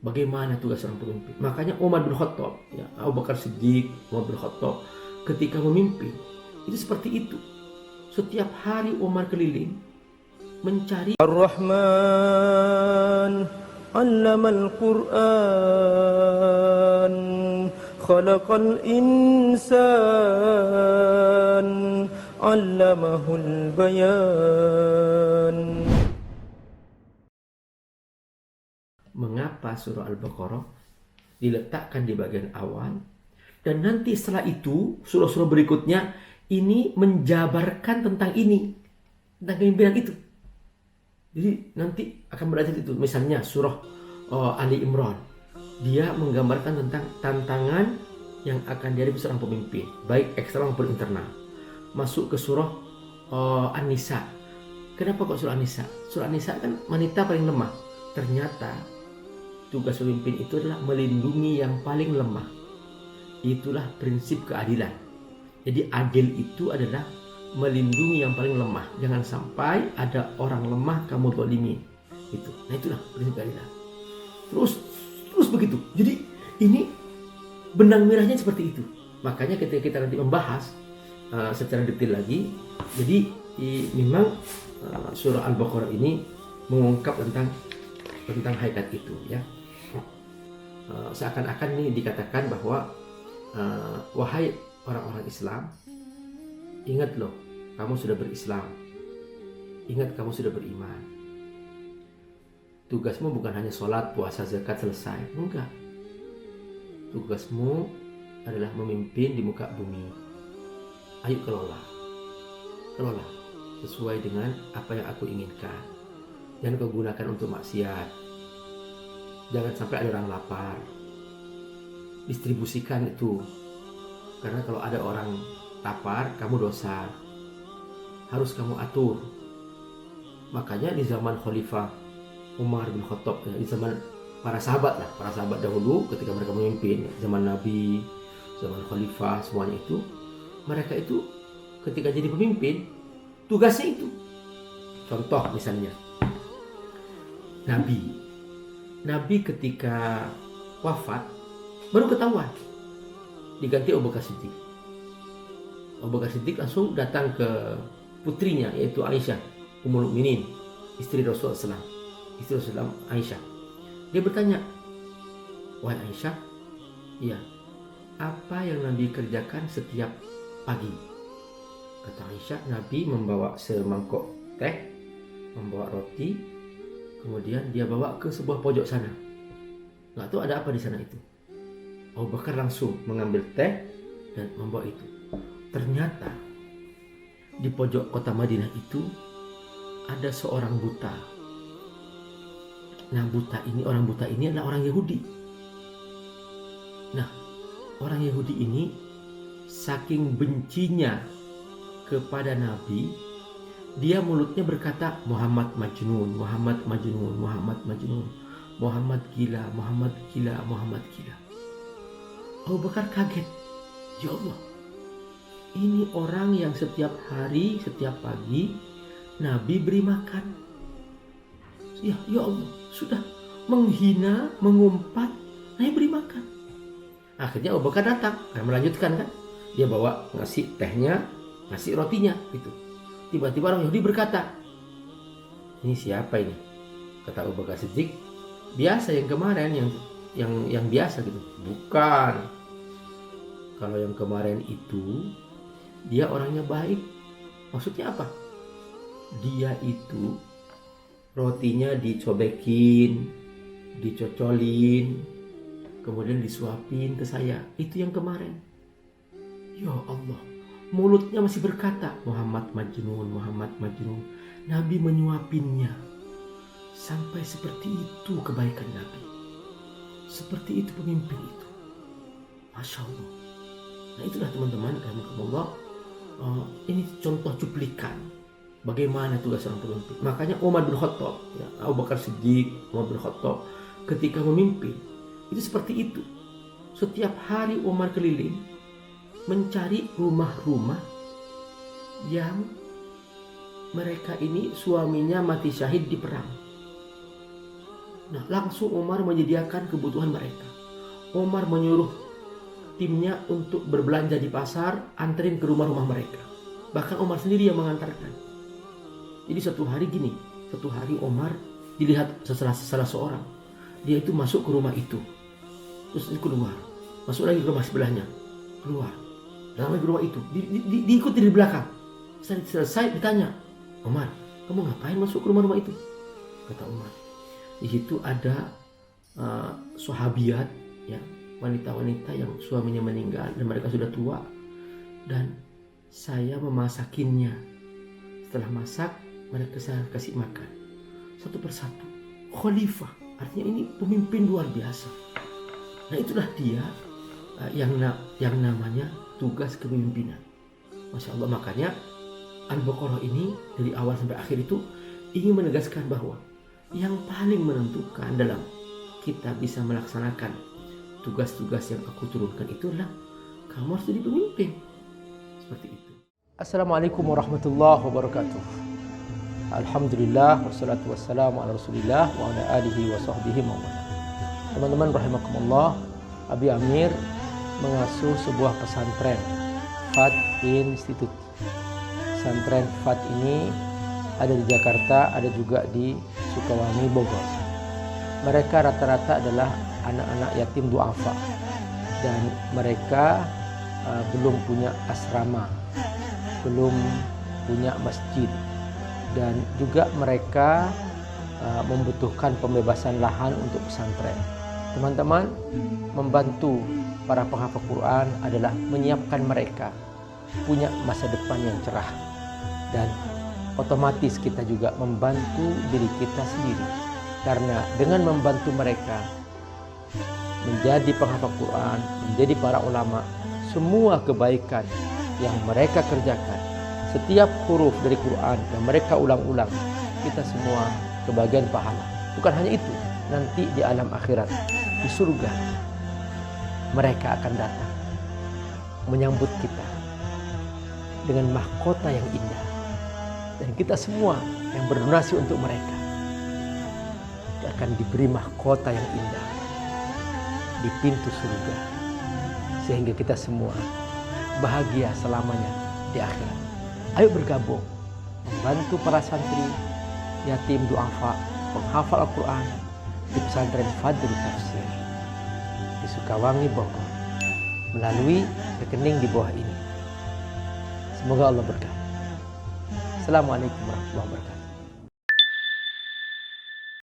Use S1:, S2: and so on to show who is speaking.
S1: bagaimana tugas seorang pemimpin. Makanya Umar bin Khattab, ya, Abu Bakar Siddiq, Umar bin Khattab ketika memimpin itu seperti itu. Setiap hari Umar keliling mencari
S2: Ar-Rahman 'allamal Qur'an khalaqal insan 'allamahul bayan.
S1: Mengapa surah Al-Baqarah diletakkan di bagian awal dan nanti setelah itu surah-surah berikutnya ini menjabarkan tentang ini, tentang kepemimpinan itu. Jadi nanti akan belajar itu. Misalnya surah Ali Imran, dia menggambarkan tentang tantangan yang akan dihadapi seorang pemimpin, baik eksternal maupun internal. Masuk ke surah An-Nisa. Kenapa kok surah An-Nisa? Surah An-Nisa kan wanita paling lemah. Ternyata tugas pemimpin itu adalah melindungi yang paling lemah. Itulah prinsip keadilan. Jadi adil itu adalah melindungi yang paling lemah. Jangan sampai ada orang lemah kamu zalimi. Itu. Nah itulah prinsip keadilan. Terus begitu. Jadi ini benang merahnya seperti itu. Makanya ketika kita nanti membahas secara detail lagi, jadi memang surah Al-Baqarah ini mengungkap tentang hakikat itu, ya. Seakan-akan ini dikatakan bahwa wahai orang-orang Islam, ingat loh, kamu sudah berislam, ingat kamu sudah beriman. Tugasmu bukan hanya sholat, puasa, zakat selesai, enggak. Tugasmu adalah memimpin di muka bumi. Ayo kelola sesuai dengan apa yang aku inginkan. Jangan kau gunakan untuk maksiat. Jangan sampai ada orang lapar. Distribusikan itu. Karena kalau ada orang lapar, kamu dosa. Harus kamu atur. Makanya di zaman Khalifah Umar bin Khattab, di zaman para sahabat dahulu ketika mereka memimpin, zaman Nabi, zaman Khalifah, semuanya itu, mereka itu ketika jadi pemimpin, tugasnya itu. Contoh misalnya, Nabi ketika wafat baru ketahuan diganti Abu Bakar Siddiq. Abu Bakar Siddiq langsung datang ke putrinya, yaitu Aisyah Ummul Mukminin, istri Rasulullah SAW, Aisyah. Dia bertanya, wahai Aisyah, iya, apa yang Nabi kerjakan setiap pagi? Kata Aisyah, Nabi membawa semangkok teh, membawa roti, kemudian dia bawa ke sebuah pojok sana. Nggak tahu ada apa di sana itu. Abu Bakar langsung mengambil teh dan membawa itu. Ternyata di pojok kota Madinah itu ada seorang buta. Nah, orang buta ini adalah orang Yahudi. Nah, orang Yahudi ini saking bencinya kepada Nabi, dia mulutnya berkata, Muhammad Majnun, Muhammad Majnun, Muhammad Majnun, Muhammad gila, Muhammad gila, Muhammad gila. Abu Bakar kaget. Ya Allah, ini orang yang setiap hari, setiap pagi Nabi beri makan. Ya Allah, sudah menghina, mengumpat, Nabi beri makan. Akhirnya Abu Bakar datang, melanjutkan kan. Dia bawa ngasih tehnya, ngasih rotinya gitu. Tiba-tiba orang Yahudi berkata, ini siapa ini? Kata Abu Bakar Siddiq, biasa yang kemarin, yang biasa gitu. Bukan. Kalau yang kemarin itu, dia orangnya baik. Maksudnya apa? Dia itu rotinya dicobekin, dicocolin, kemudian disuapin ke saya. Itu yang kemarin. Ya Allah, mulutnya masih berkata, Muhammad Majnun, Muhammad Majnun. Nabi menyuapinnya. Sampai seperti itu kebaikan Nabi. Seperti itu pemimpin itu. Masya Allah. Nah itulah teman-teman, rahimahumullah, ini contoh cuplikan bagaimana tugas seorang pemimpin. Makanya Umar bin Khattab, ya, Abu Bakar Siddiq, Umar bin Khattab ketika memimpin itu seperti itu. Setiap hari Umar keliling mencari rumah-rumah yang mereka ini suaminya mati syahid di perang. Nah, langsung Umar menyediakan kebutuhan mereka. Umar menyuruh timnya untuk berbelanja di pasar, anterin ke rumah-rumah mereka. Bahkan Umar sendiri yang mengantarkan. Jadi satu hari Umar dilihat salah seorang. Dia itu masuk ke rumah itu, terus keluar, masuk lagi ke rumah sebelahnya, keluar, datang lagi ke rumah itu, diikuti di belakang. Selesai ditanya, Umar, kamu ngapain masuk ke rumah itu? Kata Umar, di situ ada sahabiat, ya, wanita-wanita yang suaminya meninggal dan mereka sudah tua, dan saya memasakinnya. Setelah masak, mereka saya kasih makan satu persatu. Khalifah, artinya ini pemimpin luar biasa. Nah, itulah dia yang namanya tugas kepemimpinan. Masya Allah, makanya Al-Baqarah ini dari awal sampai akhir itu ingin menegaskan bahwa yang paling menentukan dalam kita bisa melaksanakan tugas-tugas yang aku turunkan itu adalah kamu harus jadi pemimpin. Seperti itu. Assalamualaikum warahmatullahi wabarakatuh. Alhamdulillah wassalatu wassalamu ala Rasulillah wa ala alihi wa sahbihi mawala. Teman-teman rahimakumullah, Abi Amir mengasuh sebuah pesantren FAT Institute. Pesantren FAT ini ada di Jakarta, ada juga di Sukawami, Bogor. Mereka rata-rata adalah anak-anak yatim du'afa, dan mereka belum punya asrama, belum punya masjid, dan juga mereka membutuhkan pembebasan lahan untuk pesantren. Teman-teman, membantu para penghafal Quran adalah menyiapkan mereka punya masa depan yang cerah, dan otomatis kita juga membantu diri kita sendiri, karena dengan membantu mereka menjadi penghafal Quran, menjadi para ulama, semua kebaikan yang mereka kerjakan, setiap huruf dari Quran yang mereka ulang-ulang, kita semua kebagian pahala. Bukan hanya itu, nanti di alam akhirat, di surga, mereka akan datang menyambut kita dengan mahkota yang indah, dan kita semua yang berdonasi untuk mereka akan diberi mahkota yang indah di pintu surga, sehingga kita semua bahagia selamanya di akhirat. Ayo bergabung membantu para santri yatim du'afa penghafal Al-Quran di pesantren Fadlul Tafsir di Sukawangi, Bogor, melalui rekening di bawah ini. Semoga Allah berkati. Assalamualaikum warahmatullahi wabarakatuh.